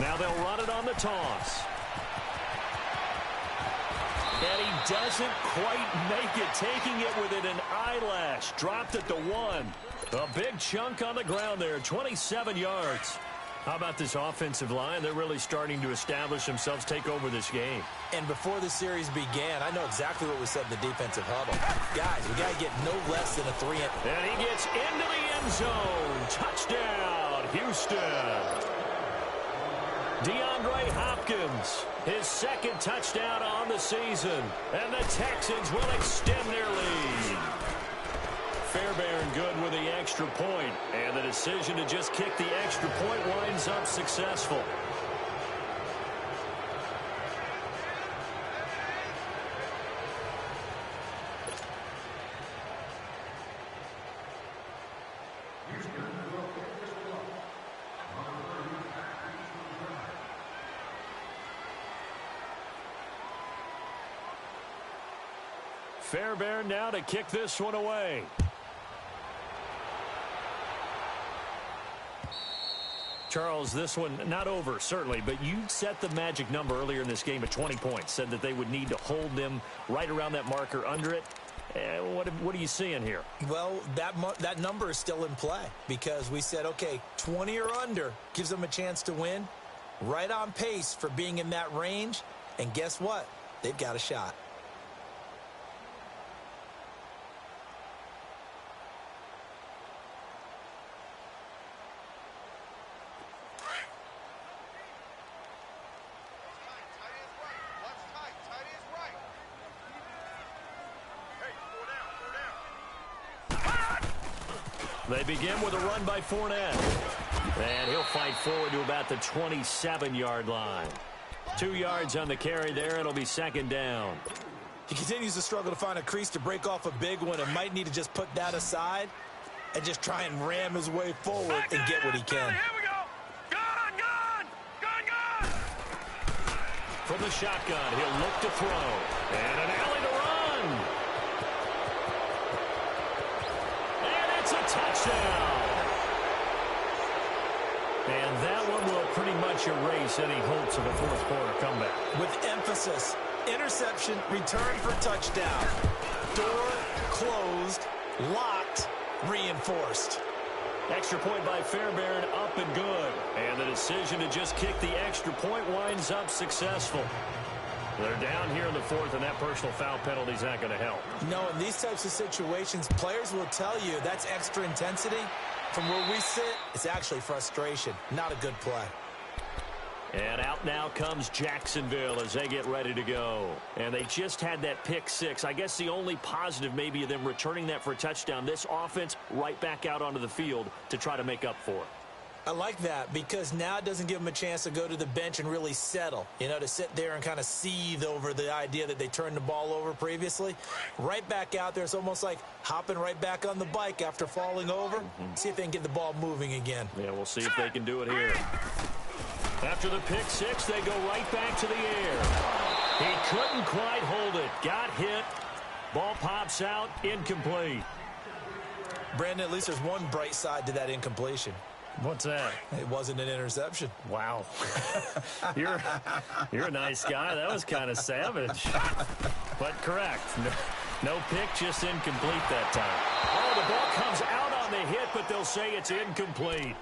Now they'll run it on the toss. And he doesn't quite make it, taking it within an eyelash. Dropped at the 1. A big chunk on the ground there, 27 yards. How about this offensive line? They're really starting to establish themselves, take over this game. And before the series began, I know exactly what was said in the defensive huddle. Guys, we got to get no less than a 3. And he gets into the end zone. Touchdown, Houston. DeAndre Hopkins, his 2nd touchdown on the season. And the Texans will extend their lead. Fairbairn good with the extra point. And the decision to just kick the extra point winds up successful. Fairbairn now to kick this one away. Charles, this one not over, certainly, but you set the magic number earlier in this game at 20 points, said that they would need to hold them right around that marker under it. What are you seeing here? Well, that number is still in play because we said, okay, 20 or under gives them a chance to win. Right on pace for being in that range. And guess what? They've got a shot. They begin with a run by Fournette. And he'll fight forward to about the 27-yard line. 2 yards on the carry there. It'll be 2nd down. He continues to struggle to find a crease to break off a big one and might need to just put that aside and just try and ram his way forward and get what he can. Here we go. Gun. From the shotgun, he'll look to throw. And an alley to run. And it's a touchdown. And that one will pretty much erase any hopes of a fourth quarter comeback. With emphasis, interception, return for touchdown. Door closed, locked, reinforced. Extra point by Fairbairn, up and good. And the decision to just kick the extra point winds up successful. They're down here in the fourth, and that personal foul penalty is not going to help. No, in these types of situations, players will tell you that's extra intensity. From where we sit, it's actually frustration. Not a good play. And out now comes Jacksonville as they get ready to go. And they just had that pick six. I guess the only positive maybe of them returning that for a touchdown. This offense right back out onto the field to try to make up for it. I like that because now it doesn't give them a chance to go to the bench and really settle, to sit there and kind of seethe over the idea that they turned the ball over previously. Right back out there, it's almost like hopping right back on the bike after falling over. See if they can get the ball moving again. Yeah, we'll see if they can do it here. After the pick six, they go right back to the air. He couldn't quite hold it. Got hit. Ball pops out. Incomplete. Brandon, at least there's one bright side to that incompletion. What's that? It wasn't an interception. Wow. You're a nice guy. That was kind of savage. But correct. No pick, just incomplete that time. Oh, the ball comes out on the hit, but they'll say it's incomplete.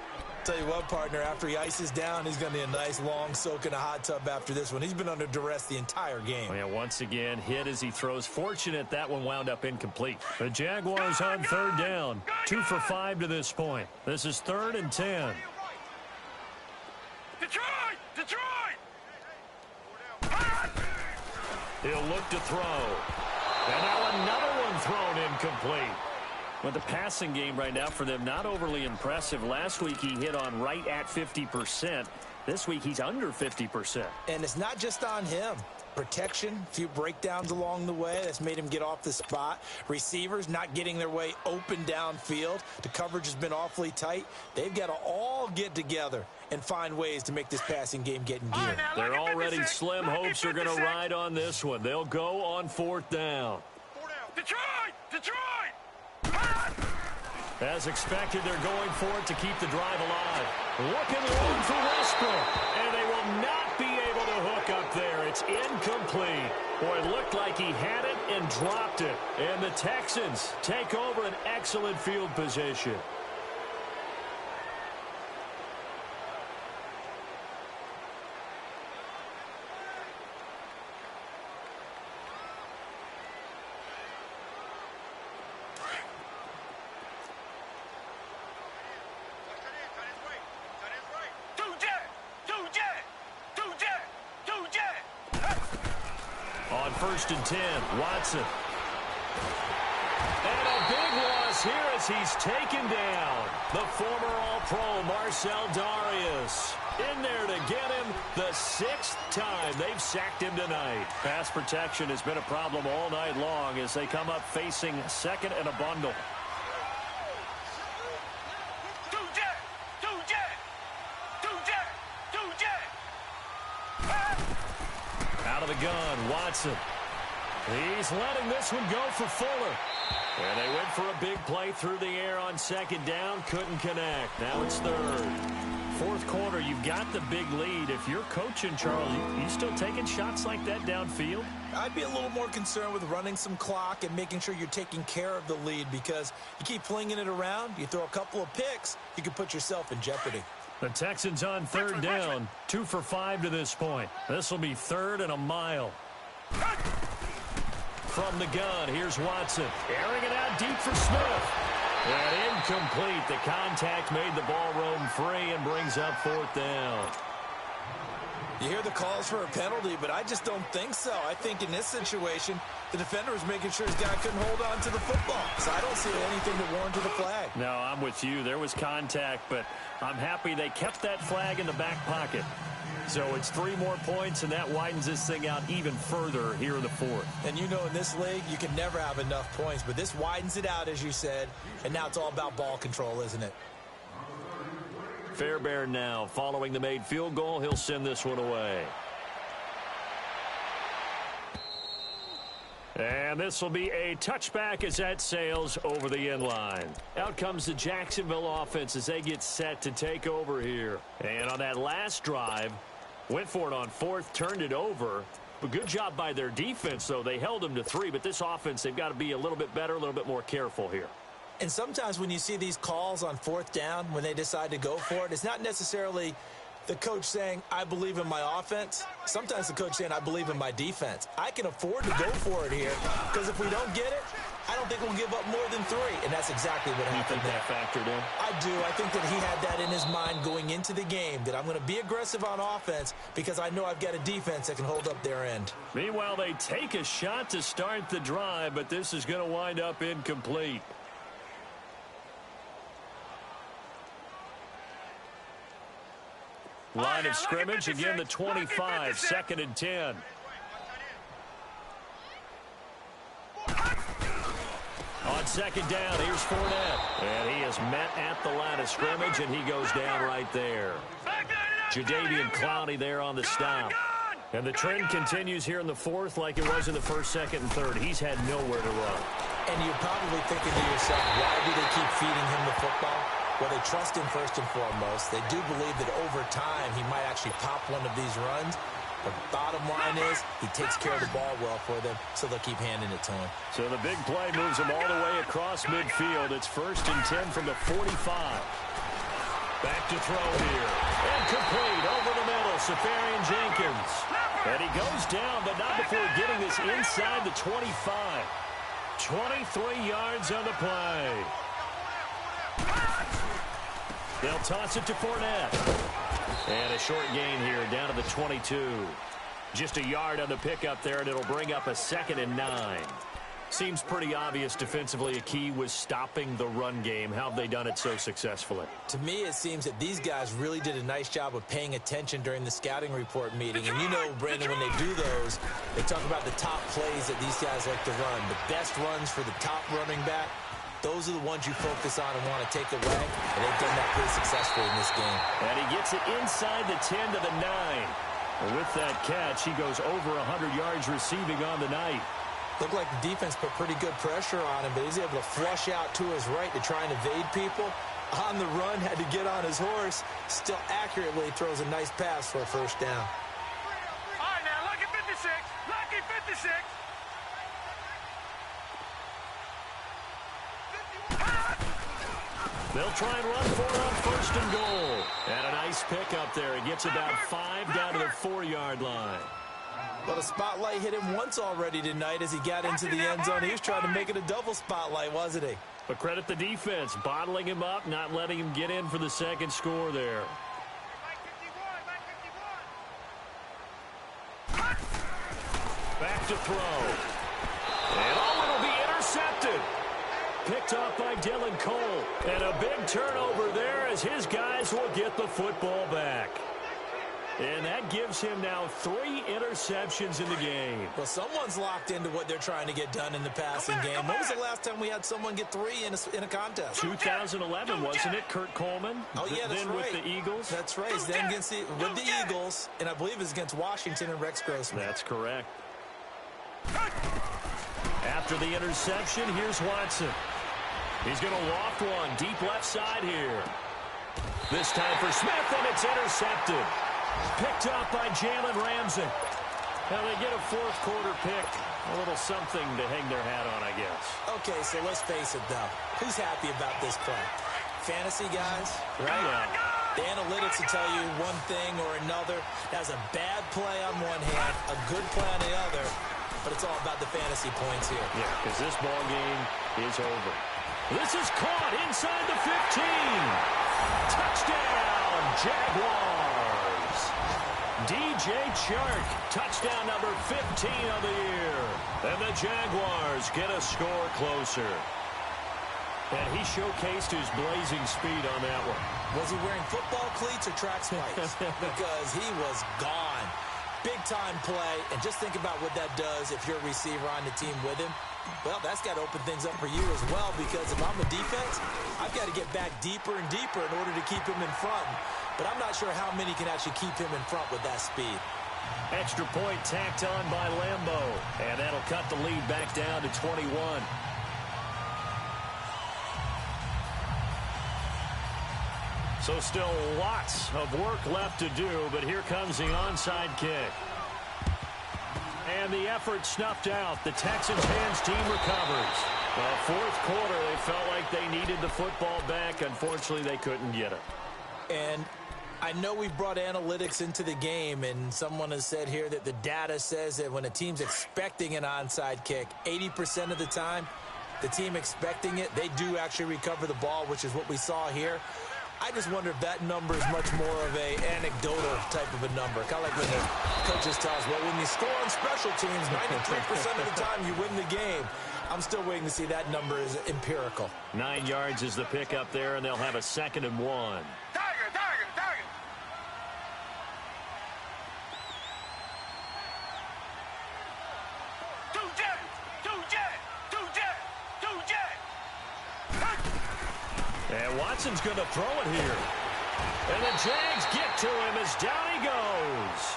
Tell you what, partner, after he ices down, he's going to need a nice long soak in a hot tub after this one. He's been under duress the entire game. Yeah, once again, hit as he throws. Fortunate that one wound up incomplete. The Jaguars on third down. 2 for 5 to this point. This is 3rd and 10. Detroit! He'll look to throw. And now another one thrown incomplete. But the passing game right now for them, not overly impressive. Last week he hit on right at 50%. This week he's under 50%. And it's not just on him. Protection, a few breakdowns along the way. That's made him get off the spot. Receivers not getting their way open downfield. The coverage has been awfully tight. They've got to all get together and find ways to make this passing game get in gear. They're already slim hopes are going to ride on this one. They'll go on 4th down. Detroit! As expected, they're going for it to keep the drive alive. Looking long for Westbrook. And they will not be able to hook up there. It's incomplete. Boy, it looked like he had it and dropped it. And the Texans take over an excellent field position. On 1st and 10, Watson. And a big loss here as he's taken down. The former All-Pro Marcel Darius in there to get him the 6th time they've sacked him tonight. Pass protection has been a problem all night long as they come up facing 2nd and a bundle. Out of the gun, Watson. He's letting this one go for Fuller. And they went for a big play through the air on 2nd down. Couldn't connect. Now it's 3rd. 4th quarter, you've got the big lead. If you're coaching, Charles, you still taking shots like that downfield? I'd be a little more concerned with running some clock and making sure you're taking care of the lead because you keep flinging it around, you throw a couple of picks, you can put yourself in jeopardy. The Texans on 3rd down, 2 for 5 to this point. This will be 3rd and a mile. From the gun, here's Watson. Airing it out deep for Smith. And incomplete. The contact made the ball roam free and brings up 4th down. You hear the calls for a penalty, but I just don't think so. I think in this situation, the defender was making sure his guy couldn't hold on to the football. So I don't see anything that warranted a flag. No, I'm with you. There was contact, but I'm happy they kept that flag in the back pocket. So it's 3 more points, and that widens this thing out even further here in the fourth. And you know in this league, you can never have enough points, but this widens it out, as you said, and now it's all about ball control, isn't it? Fairbairn now, following the made field goal, he'll send this one away. And this will be a touchback as that sails over the end line. Out comes the Jacksonville offense as they get set to take over here. And on that last drive, went for it on 4th, turned it over. But good job by their defense, though. They held them to 3, but this offense, they've got to be a little bit better, a little bit more careful here. And sometimes when you see these calls on 4th down, when they decide to go for it, it's not necessarily the coach saying, I believe in my offense. Sometimes the coach saying, I believe in my defense. I can afford to go for it here because if we don't get it, I don't think we'll give up more than 3. And that's exactly what happened there. You think that factored in? I do. I think that he had that in his mind going into the game, that I'm going to be aggressive on offense because I know I've got a defense that can hold up their end. Meanwhile, they take a shot to start the drive, but this is going to wind up incomplete. Line of scrimmage, again the 25, 2nd and 10. On 2nd down, here's Fournette. And he is met at the line of scrimmage, and he goes down right there. Jadeveon Clowney there on the stop. And the trend continues here in the 4th like it was in the 1st, 2nd, and 3rd. He's had nowhere to run. And you're probably thinking to yourself, why do they keep feeding him the football? Well, they trust him first and foremost. They do believe that over time he might actually pop one of these runs. The bottom line is he takes care of the ball well for them, so they'll keep handing it to him. So the big play moves him all the way across midfield. It's 1st and 10 from the 45. Back to throw here. And complete over the middle. Safarian Jenkins. And he goes down, but not before getting this inside the 25. 23 yards on the play. They'll toss it to Fournette. And a short gain here down to the 22. Just a yard on the pickup there, and it'll bring up a 2nd and 9. Seems pretty obvious defensively a key was stopping the run game. How have they done it so successfully? To me, it seems that these guys really did a nice job of paying attention during the scouting report meeting. And you know, Brandon, when they do those, they talk about the top plays that these guys like to run. The best runs for the top running back. Those are the ones you focus on and want to take away, and they've done that pretty successfully in this game. And he gets it inside the 10 to the 9. And with that catch, he goes over 100 yards receiving on the night. Looked like the defense put pretty good pressure on him, but he's able to flush out to his right to try and evade people. On the run, had to get on his horse. Still accurately throws a nice pass for a 1st down. All right, now, lucky 56. Lucky 56. They'll try and run for it on 1st and goal. And a nice pickup there. It gets about 5 down to the 4-yard line. But a spotlight hit him once already tonight as he got into the end zone. He was trying to make it a double spotlight, wasn't he? But credit the defense, bottling him up, not letting him get in for the 2nd score there. Back to throw. And it'll be intercepted. Picked off by Dylan Cole. And a big turnover there as his guys will get the football back. And that gives him now 3 interceptions in the game. Well, someone's locked into what they're trying to get done in the passing game. When was the last time we had someone get 3 in a contest? 2011, wasn't it? Kurt Coleman. Oh, yeah, that's then right. with the Eagles. That's right. Then with the Eagles, and I believe it's against Washington and Rex Grossman. That's correct. After the interception, here's Watson. He's going to loft one deep left side here. This time for Smith, and it's intercepted. Picked up by Jalen Ramsey. Now they get a 4th quarter pick. A little something to hang their hat on, I guess. Okay, so let's face it, though. Who's happy about this play? Fantasy guys, right? Yeah. The analytics will tell you one thing or another. That's a bad play on one hand, a good play on the other, but it's all about the fantasy points here. Yeah, because this ball game is over. This is caught inside the 15. Touchdown, Jaguars. DJ Chark, touchdown number 15 of the year. And the Jaguars get a score closer. And he showcased his blazing speed on that one. Was he wearing football cleats or track spikes? Because he was gone. Big-time play, and just think about what that does if you're a receiver on the team with him. Well, that's got to open things up for you as well, because if I'm a defense, I've got to get back deeper and deeper in order to keep him in front. But I'm not sure how many can actually keep him in front with that speed. Extra point tacked on by Lambo, and that'll cut the lead back down to 21. So still lots of work left to do, but here comes the onside kick. And the effort snuffed out. The Texans' hands team recovers. Well, fourth quarter, they felt like they needed the football back. Unfortunately, they couldn't get it. And I know we've brought analytics into the game, and someone has said here that the data says that when a team's expecting an onside kick, 80% of the time, the team expecting it, they do actually recover the ball, which is what we saw here. I just wonder if that number is much more of a anecdotal type of a number. Kind of like when the coaches tell us, well, when you score on special teams, 93% of the time you win the game. I'm still waiting to see that number is empirical. 9 yards is the pickup there, and they'll have a 2nd and 1. Tiger, tiger, tiger. Two jet, two jet, two jet, two jet. And Watson's going to throw it here. And the Jags get to him as down he goes.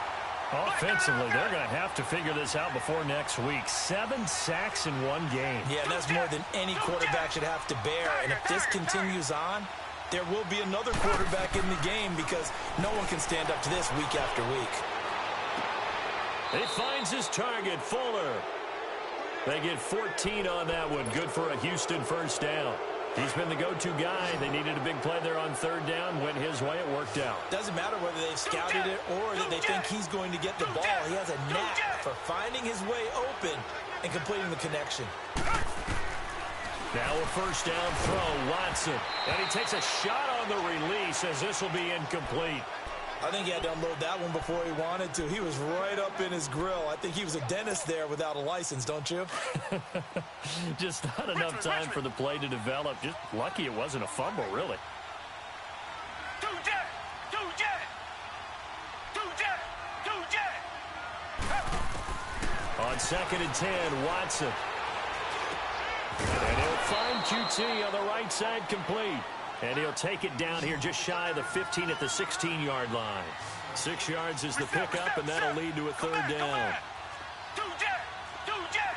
Offensively, they're going to have to figure this out before next week. 7 sacks in one game. Yeah, and that's more than any quarterback should have to bear. And if this continues on, there will be another quarterback in the game because no one can stand up to this week after week. He finds his target, Fuller. They get 14 on that one. Good for a Houston first down. He's been the go-to guy. They needed a big play there on 3rd down. Went his way. It worked out. Doesn't matter whether they've scouted it or that they think he's going to get the ball. He has a knack for finding his way open and completing the connection. Now a first down throw, Watson. And he takes a shot on the release as this will be incomplete. I think he had to unload that one before he wanted to. He was right up in his grill. I think he was a dentist there without a license, don't you? Just not enough time for the play to develop. Just lucky it wasn't a fumble, really. Two jet, two jet, two jet, two jet. On 2nd and 10, Watson. And he'll find QT on the right side complete. And he'll take it down here just shy of the 15 at the 16-yard line. 6 yards is the pickup, and that'll lead to a 3rd down. Two jet, two jet,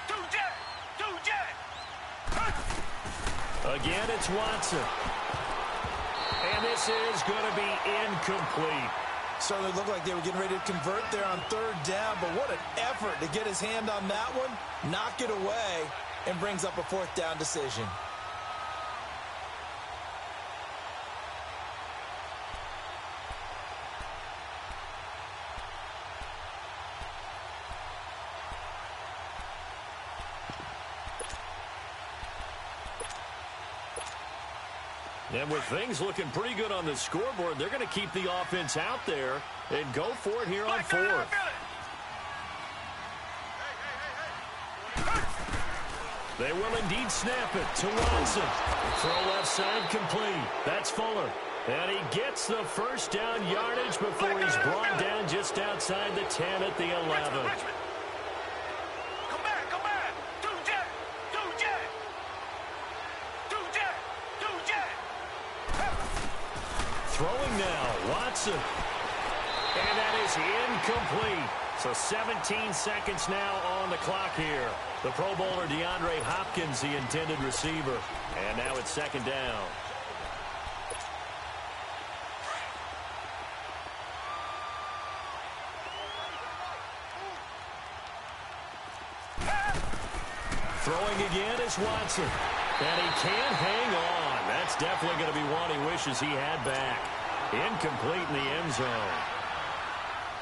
two jet, two jet. Again, it's Watson. And this is going to be incomplete. Certainly looked like they were getting ready to convert there on 3rd down, but what an effort to get his hand on that one, knock it away, and brings up a 4th down decision. And with things looking pretty good on the scoreboard, they're going to keep the offense out there and go for it here on 4th. They will indeed snap it to Watson. Throw left side complete. That's Fuller. And he gets the first down yardage before he's brought down just outside the 10 at the 11. Throwing now, Watson. And that is incomplete. So 17 seconds now on the clock here. The Pro Bowler DeAndre Hopkins, the intended receiver. And now it's 2nd down. Throwing again is Watson. And he can't hang on. That's definitely going to be one he wishes he had back. Incomplete in the end zone.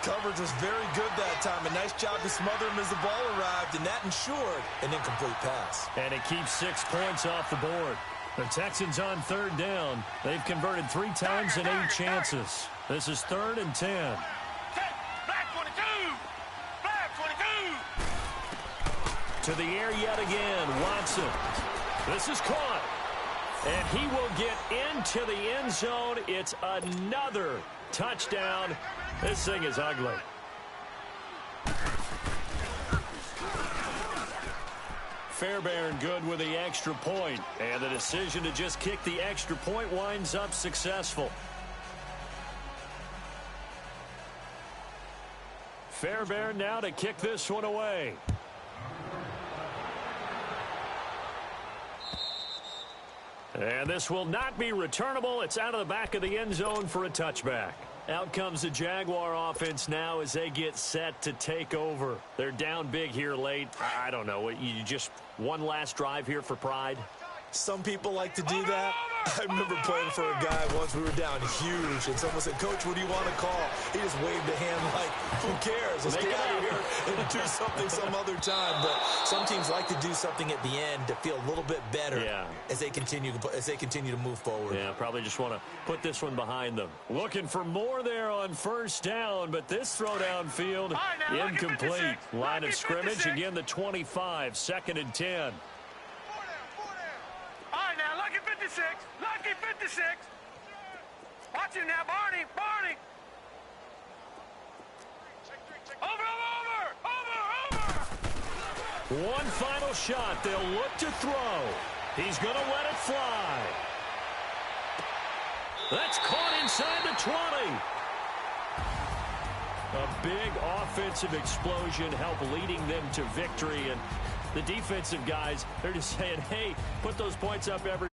Coverage was very good that time. A nice job to smother him as the ball arrived, and that ensured an incomplete pass. And it keeps 6 points off the board. The Texans on third down. They've converted 3 times and 8 chances. This is 3rd and 10. Black 22! Black 22! To the air yet again, Watson. This is caught. And he will get into the end zone. It's another touchdown. This thing is ugly. Fairbairn good with the extra point. And the decision to just kick the extra point winds up successful. Fairbairn now to kick this one away. And this will not be returnable. It's out of the back of the end zone for a touchback. Out comes the Jaguar offense now as they get set to take over. They're down big here late. I don't know. You just one last drive here for pride? Some people like to do that. I remember playing for a guy once. We were down huge, and someone said, "Coach, what do you want to call?" He just waved a hand like, "Who cares? Let's get out of here and do something some other time." But some teams like to do something at the end to feel a little bit better as they continue to move forward. Yeah, probably just want to put this one behind them. Looking for more there on first down, but this throw downfield incomplete. Line of scrimmage again. The 25, 2nd and 10. All right, now, lucky 56. Lucky 56. Watch him now, Barney. Barney. Over. One final shot. They'll look to throw. He's going to let it fly. That's caught inside the 20. A big offensive explosion helped leading them to victory. And the defensive guys, they're just saying, hey, put those points up every